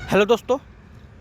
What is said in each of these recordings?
Hello दोस्तों,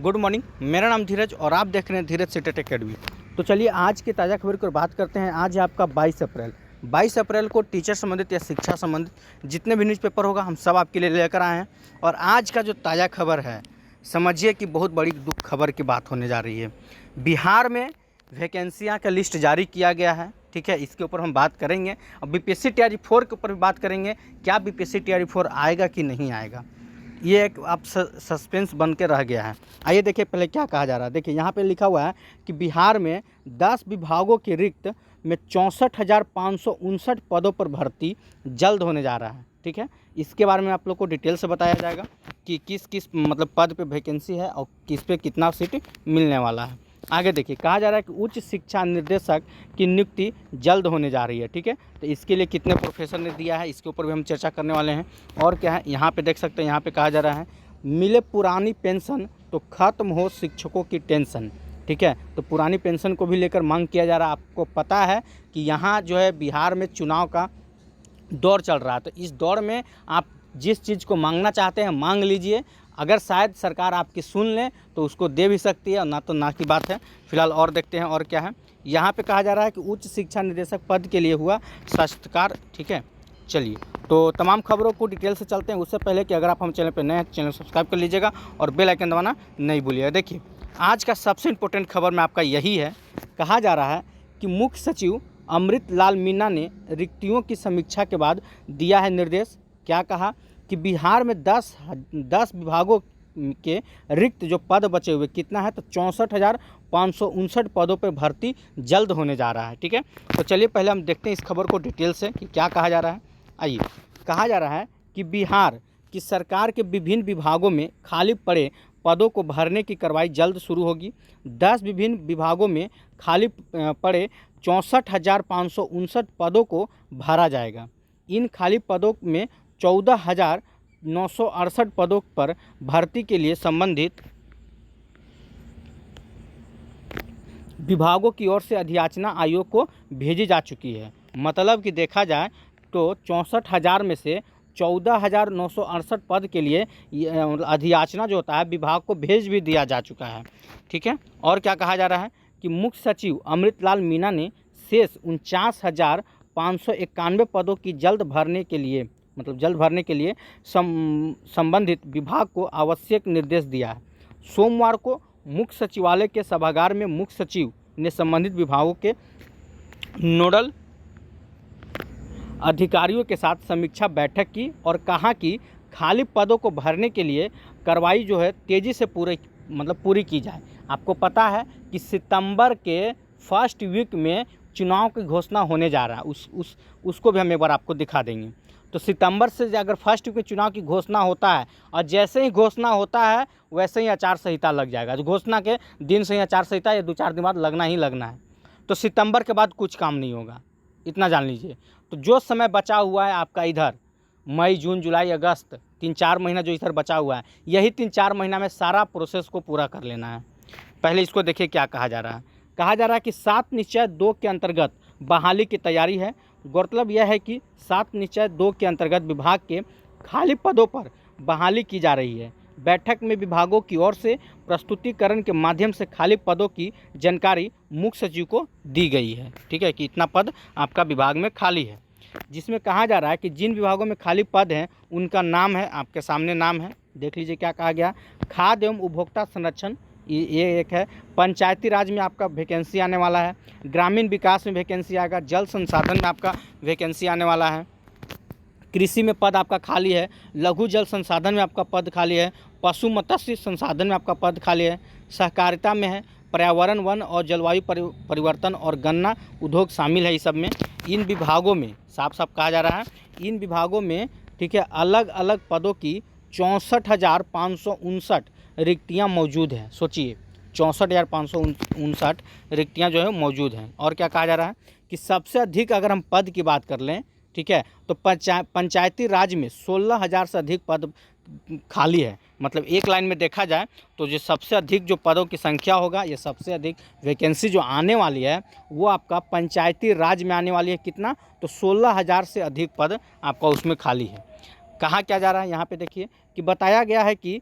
good morning. मेरा नाम धीरज और आप देख रहे हैं धीरज सीटेट अकेडमी। तो चलिए आज की ताज़ा खबर की बात करते हैं। आज है आपका 22 अप्रैल को टीचर संबंधित या शिक्षा संबंधित जितने भी न्यूज़पेपर होगा हम सब आपके लिए लेकर आए हैं। और आज का जो ताज़ा खबर है, समझिए कि बहुत बड़ी दुख खबर की बात होने जा रही है। बिहार में वैकेंसियाँ का लिस्ट जारी किया गया है, ठीक है। इसके ऊपर हम बात करेंगे। अब बीपीएससी तैयारी 4 के ऊपर भी बात करेंगे, क्या बीपीएससी तैयारी 4 आएगा कि नहीं आएगा। ये एक अब सस्पेंस बन के रह गया है। आइए देखिए पहले क्या कहा जा रहा है। देखिए यहाँ पे लिखा हुआ है कि बिहार में 10 विभागों के रिक्त में 64,559 पदों पर भर्ती जल्द होने जा रहा है, ठीक है। इसके बारे में आप लोग को डिटेल से बताया जाएगा कि किस किस मतलब पद पे वैकेंसी है और किस पे कितना सीट मिलने वाला है। आगे देखिए कहा जा रहा है कि उच्च शिक्षा निर्देशक की नियुक्ति जल्द होने जा रही है, ठीक है। तो इसके लिए कितने प्रोफेसर ने दिया है इसके ऊपर भी हम चर्चा करने वाले हैं। और क्या है यहाँ पे देख सकते हैं, यहाँ पे कहा जा रहा है मिले पुरानी पेंशन तो खत्म हो शिक्षकों की टेंशन, ठीक है। तो पुरानी पेंशन को भी लेकर मांग किया जा रहा है। आपको पता है कि यहाँ जो है बिहार में चुनाव का दौर चल रहा है, तो इस दौर में आप जिस चीज़ को मांगना चाहते हैं मांग लीजिए। अगर शायद सरकार आपकी सुन ले तो उसको दे भी सकती है, ना तो ना की बात है। फिलहाल और देखते हैं और क्या है। यहाँ पे कहा जा रहा है कि उच्च शिक्षा निदेशक पद के लिए हुआ साक्षात्कार, ठीक है। चलिए तो तमाम खबरों को डिटेल से चलते हैं। उससे पहले कि अगर आप हम चैनल पर नए हैं चैनल सब्सक्राइब कर लीजिएगा और बेल आइकन दबाना नहीं भूलिएगा। देखिए आज का सबसे इम्पोर्टेंट खबर में आपका यही है। कहा जा रहा है कि मुख्य सचिव अमृत लाल मीना ने रिक्तियों की समीक्षा के बाद दिया है निर्देश। क्या कहा कि बिहार में 10 विभागों के रिक्त जो पद बचे हुए कितना है, तो 64,559 पदों पर भर्ती जल्द होने जा रहा है, ठीक है। तो चलिए पहले हम देखते हैं इस खबर को डिटेल से कि क्या कहा जा रहा है। आइए, कहा जा रहा है कि बिहार की सरकार के विभिन्न विभागों में खाली पड़े पदों को भरने की कार्रवाई जल्द शुरू होगी। 10 विभिन्न विभागों में खाली पड़े 64,559 पदों को भरा जाएगा। इन खाली पदों में 14,968 पदों पर भर्ती के लिए संबंधित विभागों की ओर से अधियाचना आयोग को भेजी जा चुकी है। मतलब कि देखा जाए तो 64,000 में से 14,968 पद के लिए अधियाचना जो होता है विभाग को भेज भी दिया जा चुका है, ठीक है। और क्या कहा जा रहा है कि मुख्य सचिव अमृत लाल मीना ने शेष 49,591 पदों की जल्द भरने के लिए संबंधित विभाग को आवश्यक निर्देश दिया है। सोमवार को मुख्य सचिवालय के सभागार में मुख्य सचिव ने संबंधित विभागों के नोडल अधिकारियों के साथ समीक्षा बैठक की और कहा कि खाली पदों को भरने के लिए कार्रवाई जो है तेज़ी से पूरी की जाए। आपको पता है कि सितंबर के फर्स्ट वीक में चुनाव की घोषणा होने जा रहा है, उसको भी हम एक बार आपको दिखा देंगे। तो सितंबर से अगर फर्स्ट वीक में चुनाव की घोषणा होता है और जैसे ही घोषणा होता है वैसे ही आचार संहिता लग जाएगा। तो घोषणा के दिन से ही आचार संहिता या 2-4 दिन बाद लगना ही लगना है। तो सितंबर के बाद कुछ काम नहीं होगा, इतना जान लीजिए। तो जो समय बचा हुआ है आपका इधर मई, जून, जुलाई, अगस्त 3-4 महीना जो इधर बचा हुआ है, यही 3-4 महीना में सारा प्रोसेस को पूरा कर लेना है। पहले इसको देखिए क्या कहा जा रहा है। कहा जा रहा है कि 7 निश्चय 2 के अंतर्गत बहाली की तैयारी है। गौरतलब यह है कि 7 निश्चय 2 के अंतर्गत विभाग के खाली पदों पर बहाली की जा रही है। बैठक में विभागों की ओर से प्रस्तुतिकरण के माध्यम से खाली पदों की जानकारी मुख्य सचिव को दी गई है, ठीक है, कि इतना पद आपका विभाग में खाली है। जिसमें कहा जा रहा है कि जिन विभागों में खाली पद हैं उनका नाम है, आपके सामने नाम है, देख लीजिए क्या कहा गया। खाद्य एवं उपभोक्ता संरक्षण ये एक है। पंचायती राज में आपका वैकेंसी आने वाला है। ग्रामीण विकास में वैकेंसी आएगा। जल संसाधन में आपका वैकेंसी आने वाला है। कृषि में पद आपका खाली है। लघु जल संसाधन में आपका पद खाली है। पशु मत्स्य संसाधन में आपका पद खाली है। सहकारिता में है। पर्यावरण, वन और जलवायु परिवर्तन और गन्ना उद्योग शामिल है। इस सब में इन विभागों में साफ साफ कहा जा रहा है, इन विभागों में, ठीक है, अलग अलग पदों की 64,559 रिक्तियाँ मौजूद हैं। सोचिए 64,559 रिक्तियाँ जो है मौजूद हैं। और क्या कहा जा रहा है कि सबसे अधिक अगर हम पद की बात कर लें, ठीक है, तो पंचायती राज में 16,000 से अधिक पद खाली है। मतलब एक लाइन में देखा जाए तो जो सबसे अधिक जो पदों की संख्या होगा, ये सबसे अधिक वैकेंसी जो आने वाली है वो आपका पंचायती राज में आने वाली है। कितना, तो 16,000 से अधिक पद आपका उसमें खाली है। कहा क्या जा रहा है यहाँ पे देखिए कि बताया गया है कि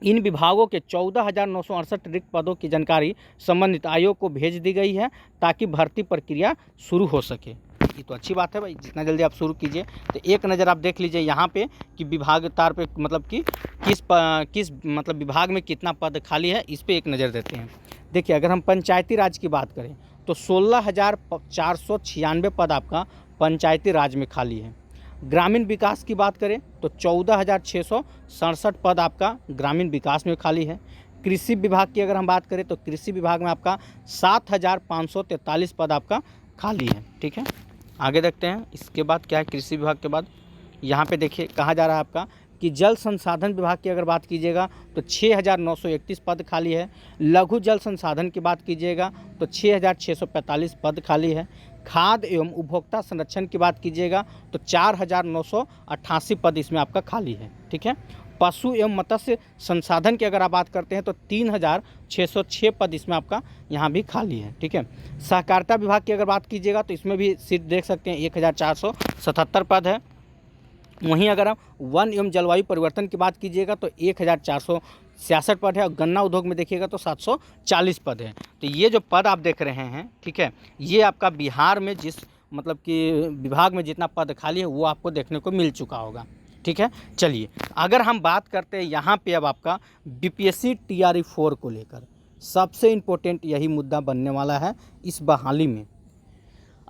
इन विभागों के 14,968 रिक्त पदों की जानकारी संबंधित आयोग को भेज दी गई है ताकि भर्ती प्रक्रिया शुरू हो सके। ये तो अच्छी बात है भाई, जितना जल्दी आप शुरू कीजिए। तो एक नज़र आप देख लीजिए यहाँ पे कि विभाग तार पे मतलब कि किस मतलब विभाग में कितना पद खाली है, इस पर एक नज़र देते हैं। देखिए, अगर हम पंचायती राज की बात करें तो 16,496 पद आपका पंचायती राज में खाली है। ग्रामीण विकास की बात करें तो 14,667 पद आपका ग्रामीण विकास में खाली है। कृषि विभाग की अगर हम बात करें तो कृषि विभाग में आपका 7,543 पद आपका खाली है। ठीक है, आगे देखते हैं इसके बाद क्या है। कृषि विभाग के बाद यहाँ पे देखिए कहा जा रहा है आपका कि जल संसाधन विभाग की अगर बात कीजिएगा तो 6,931 पद खाली है। लघु जल संसाधन की बात कीजिएगा तो 6,645 पद खाली है। खाद्य एवं उपभोक्ता संरक्षण की बात कीजिएगा तो 4,988 पद इसमें आपका खाली है। ठीक है, पशु एवं मत्स्य संसाधन की अगर आप बात करते हैं तो 3,606 पद इसमें आपका यहाँ भी खाली है। ठीक है, सहकारिता विभाग की अगर बात कीजिएगा तो इसमें भी सीट देख सकते हैं 1,477 पद है। वहीं अगर आप वन एवं जलवायु परिवर्तन की बात कीजिएगा तो 1,466 पद है और गन्ना उद्योग में देखिएगा तो 740 पद है। तो ये जो पद आप देख रहे हैं, ठीक है, ये आपका बिहार में जिस मतलब कि विभाग में जितना पद खाली है वो आपको देखने को मिल चुका होगा। ठीक है, चलिए अगर हम बात करते हैं यहाँ पे अब आपका बीपीएससी टीआरई 4 को लेकर सबसे इम्पोर्टेंट यही मुद्दा बनने वाला है इस बहाली में।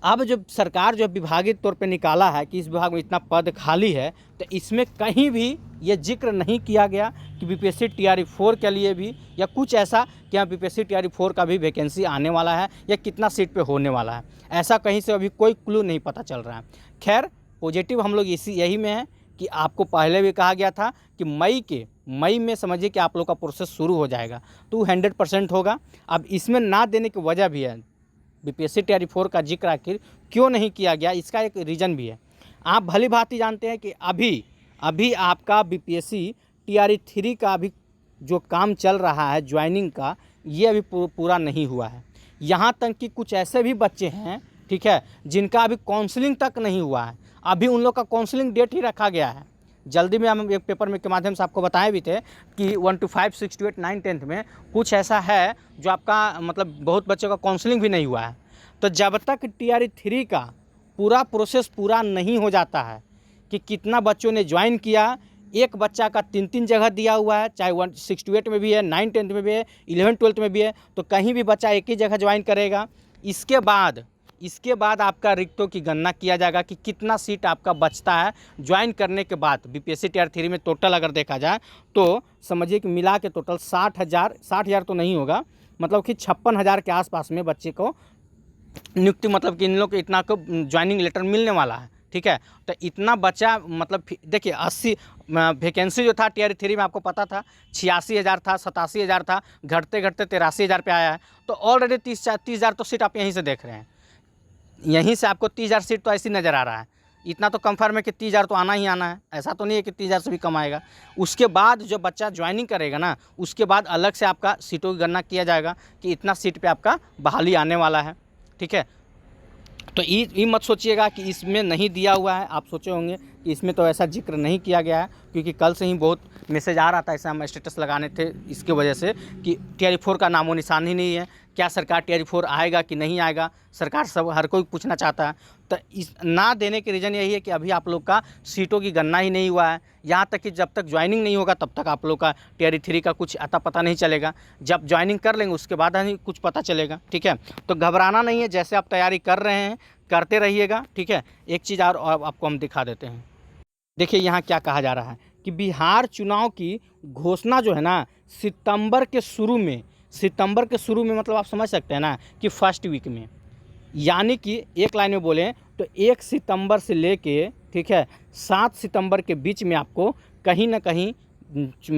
अब जब सरकार जो विभागीय तौर पे निकाला है कि इस विभाग में इतना पद खाली है, तो इसमें कहीं भी ये जिक्र नहीं किया गया कि बीपीएससी टीआरई 4 के लिए भी या कुछ ऐसा कि यहाँ बीपीएससी टीआरई 4 का भी वैकेंसी आने वाला है या कितना सीट पे होने वाला है, ऐसा कहीं से अभी कोई क्लू नहीं पता चल रहा है। खैर, पॉजिटिव हम लोग यही में है कि आपको पहले भी कहा गया था कि मई में समझिए कि आप लोग का प्रोसेस शुरू हो जाएगा, तो 100% होगा। अब इसमें ना देने की वजह भी है, बीपीएससी टीआरई 4 का जिक्र आखिर क्यों नहीं किया गया, इसका एक रीज़न भी है। आप भली भांति जानते हैं कि अभी आपका बीपीएससी टीआरई 3 का अभी जो काम चल रहा है ज्वाइनिंग का, ये अभी पूरा नहीं हुआ है। यहाँ तक कि कुछ ऐसे भी बच्चे हैं, ठीक है, जिनका अभी काउंसलिंग तक नहीं हुआ है। अभी उन लोग का काउंसलिंग डेट ही रखा गया है। जल्दी में हम एक पेपर में के माध्यम से आपको बताए भी थे कि 1 to 5, 6 to 8, 9, 10th में कुछ ऐसा है जो आपका मतलब बहुत बच्चों का काउंसलिंग भी नहीं हुआ है। तो जब तक टीआरई 3 का पूरा प्रोसेस पूरा नहीं हो जाता है कि कितना बच्चों ने ज्वाइन किया, एक बच्चा का 3 जगह दिया हुआ है, चाहे 1 6 to 8 में भी है, 9, 10th में भी है, 11, 12th में भी है, तो कहीं भी बच्चा एक ही जगह ज्वाइन करेगा। इसके बाद आपका रिक्तों की गणना किया जाएगा कि कितना सीट आपका बचता है ज्वाइन करने के बाद। बीपीएससी टीआरई 3 में टोटल अगर देखा जाए तो समझिए कि मिला के टोटल 60,000 तो नहीं होगा, मतलब कि 56,000 के आसपास में बच्चे को नियुक्ति, मतलब कि इन लोग को इतना को ज्वाइनिंग लेटर मिलने वाला है। ठीक है, तो इतना बच्चा मतलब देखिए 80 वैकेंसी जो था टीआरई 3 में आपको पता था 86,000 था, 87,000 था, घटते 83,000 पे आया है। तो ऑलरेडी 30,000 तो सीट आप यहीं से देख रहे हैं, यहीं से आपको 30,000 सीट तो ऐसी नज़र आ रहा है। इतना तो कंफर्म है कि 30,000 तो आना ही आना है, ऐसा तो नहीं है कि 30,000 से भी कम आएगा। उसके बाद जो बच्चा ज्वाइनिंग करेगा ना, उसके बाद अलग से आपका सीटों की गणना किया जाएगा कि इतना सीट पे आपका बहाली आने वाला है। ठीक है, तो ये मत सोचिएगा कि इसमें नहीं दिया हुआ है। आप सोचे होंगे कि इसमें तो ऐसा जिक्र नहीं किया गया है, क्योंकि कल से ही बहुत मैसेज आ रहा था, ऐसा हम स्टेटस लगाने थे इसके वजह से कि टीआरई 4 का नामो निशान ही नहीं है। क्या सरकार टीआरई 4 आएगा कि नहीं आएगा, सरकार सब हर कोई पूछना चाहता है। तो इस ना देने के रीज़न यही है कि अभी आप लोग का सीटों की गणना ही नहीं हुआ है। यहाँ तक कि जब तक ज्वाइनिंग नहीं होगा तब तक आप लोग का टीआरई 3 का कुछ अता पता नहीं चलेगा। जब ज्वाइनिंग कर लेंगे उसके बाद ही कुछ पता चलेगा। ठीक है, तो घबराना नहीं है, जैसे आप तैयारी कर रहे हैं करते रहिएगा। ठीक है, एक चीज़ और आपको हम दिखा देते हैं। देखिए यहाँ क्या कहा जा रहा है कि बिहार चुनाव की घोषणा जो है ना सितंबर के शुरू में मतलब आप समझ सकते हैं ना कि फर्स्ट वीक में, यानी कि एक लाइन में बोलें तो 1 सितंबर से लेके, ठीक है, 7 सितंबर के बीच में आपको कहीं ना कहीं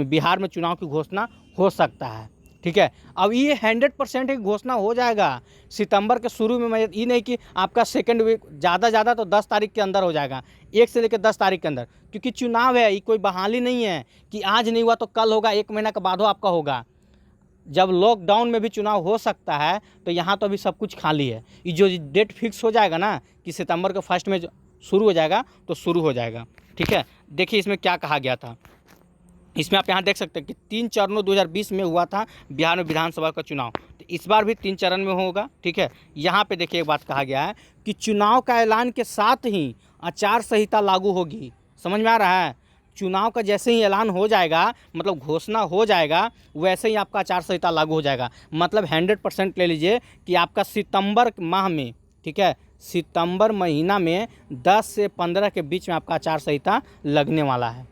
बिहार में चुनाव की घोषणा हो सकता है। ठीक है, अब ये 100% एक घोषणा हो जाएगा सितंबर के शुरू में। ये नहीं कि आपका सेकंड वीक, ज़्यादा तो 10 तारीख के अंदर हो जाएगा, 1 से लेकर 10 तारीख के अंदर, क्योंकि चुनाव है, ये कोई बहाली नहीं है कि आज नहीं हुआ तो कल होगा, 1 महीना के बाद आपका होगा। जब लॉकडाउन में भी चुनाव हो सकता है, तो यहाँ तो अभी सब कुछ खाली है। ये जो डेट फिक्स हो जाएगा ना कि सितंबर के फर्स्ट में शुरू हो जाएगा तो शुरू हो जाएगा। ठीक है, देखिए इसमें क्या कहा गया था इसमें आप यहाँ देख सकते हैं कि 3 चरणों 2020 में हुआ था बिहार में विधानसभा का चुनाव, तो इस बार भी 3 चरण में होगा। ठीक है, यहाँ पे देखिए एक बात कहा गया है कि चुनाव का ऐलान के साथ ही आचार संहिता लागू होगी। समझ में आ रहा है? चुनाव का जैसे ही ऐलान हो जाएगा, मतलब घोषणा हो जाएगा, वैसे ही आपका आचार संहिता लागू हो जाएगा। मतलब 100% ले लीजिए कि आपका सितंबर माह में, ठीक है, सितंबर महीना में 10 से 15 के बीच में आपका आचार संहिता लगने वाला है।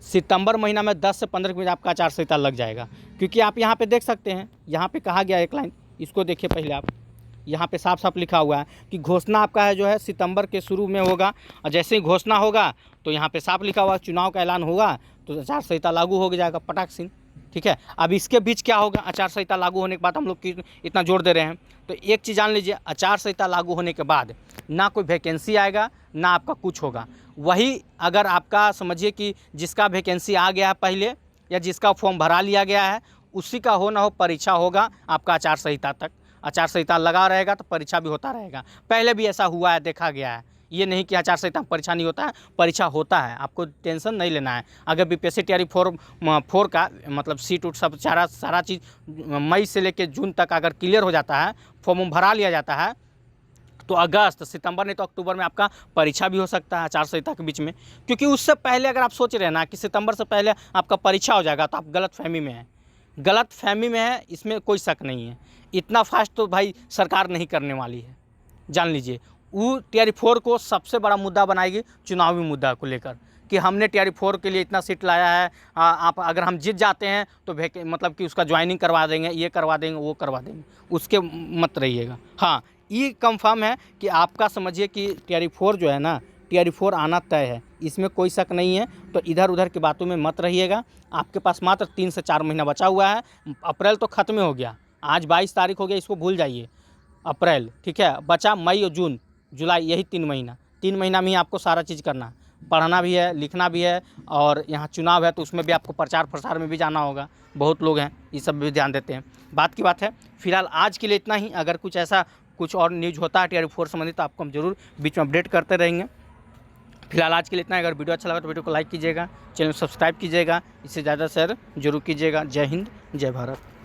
सितंबर महीना में 10 से 15 के बीच आपका आचार संहिता लग जाएगा। क्योंकि आप यहाँ पे देख सकते हैं, यहाँ पे कहा गया एक लाइन, इसको देखिए पहले आप, यहाँ पे साफ साफ लिखा हुआ है कि घोषणा आपका है जो है सितंबर के शुरू में होगा, और जैसे ही घोषणा होगा तो यहाँ पे साफ लिखा हुआ चुनाव का ऐलान होगा तो आचार संहिता लागू हो जाएगा पटाख सिंह। ठीक है, अब इसके बीच क्या होगा? आचार संहिता लागू होने के बाद हम लोग इतना जोर दे रहे हैं, तो एक चीज़ जान लीजिए, आचार संहिता लागू होने के बाद ना कोई वैकेंसी आएगा, ना आपका कुछ होगा। वही अगर आपका समझिए कि जिसका वैकेंसी आ गया है पहले, या जिसका फॉर्म भरा लिया गया है, उसी का हो ना हो परीक्षा होगा आपका आचार संहिता तक। आचार संहिता लगा रहेगा तो परीक्षा भी होता रहेगा। पहले भी ऐसा हुआ है, देखा गया है। ये नहीं कि आचार संहिता में परीक्षा नहीं होता है, परीक्षा होता है, आपको टेंशन नहीं लेना है। अगर बीपीएससी तैयारी 4 का मतलब सीट उट सब सारा चीज़ मई से लेकर जून तक अगर क्लियर हो जाता है, फॉर्म भरा लिया जाता है, तो अगस्त, सितंबर नहीं तो अक्टूबर में आपका परीक्षा भी हो सकता है आचार संहिता के बीच में। क्योंकि उससे पहले अगर आप सोच रहे हैं ना कि सितंबर से पहले आपका परीक्षा हो जाएगा, तो आप गलत फहमी में हैं। गलत फहमी में है, इसमें कोई शक नहीं है। इतना फास्ट तो भाई सरकार नहीं करने वाली है, जान लीजिए। वो टीआरई 4 को सबसे बड़ा मुद्दा बनाएगी चुनावी मुद्दा को लेकर, कि हमने टीआरई 4 के लिए इतना सीट लाया है, आप अगर हम जीत जाते हैं तो मतलब कि उसका ज्वाइनिंग करवा देंगे, ये करवा देंगे, वो करवा देंगे, उसके मत रहिएगा। हाँ, ये कंफर्म है कि आपका समझिए कि टीआरई 4 जो है ना, टीआरई 4 आना तय है, इसमें कोई शक नहीं है। तो इधर उधर की बातों में मत रहिएगा। आपके पास मात्र 3 से 4 महीना बचा हुआ है। अप्रैल तो खत्म हो गया, आज 22 तारीख हो गया, इसको भूल जाइए। अप्रैल, ठीक है, बचा मई और जून, जुलाई, यही 3 महीना। 3 महीना में ही आपको सारा चीज़ करना है, पढ़ना भी है, लिखना भी है, और यहाँ चुनाव है तो उसमें भी आपको प्रचार प्रसार में भी जाना होगा। बहुत लोग हैं, ये सब भी ध्यान देते हैं। बात की बात है। फिलहाल आज के लिए इतना ही। अगर कुछ और न्यूज़ होता है टीआरई 4 संबंधित तो आपको हम जरूर बीच में अपडेट करते रहेंगे। फिलहाल आज के लिए इतना है। अगर वीडियो अच्छा लगा तो वीडियो को लाइक कीजिएगा, चैनल सब्सक्राइब कीजिएगा, इससे ज़्यादा शेयर जरूर कीजिएगा। जय हिंद, जय भारत।